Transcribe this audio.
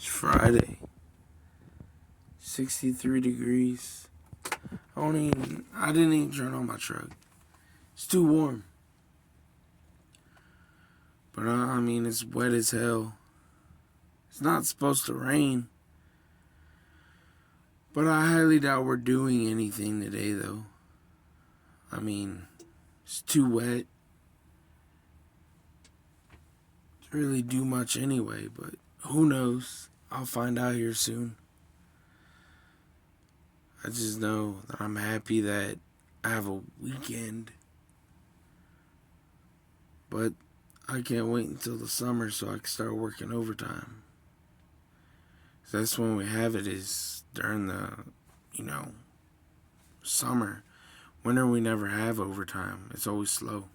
It's Friday. 63 degrees. I didn't even turn on my truck. It's too warm. But it's wet as hell. It's not supposed to rain. But I highly doubt we're doing anything today, though. It's too wet to really do much anyway, but who knows? I'll find out here soon. I just know that I'm happy that I have a weekend. But I can't wait until the summer so I can start working overtime. That's when we have it, is during the, summer. Winter we never have overtime. It's always slow.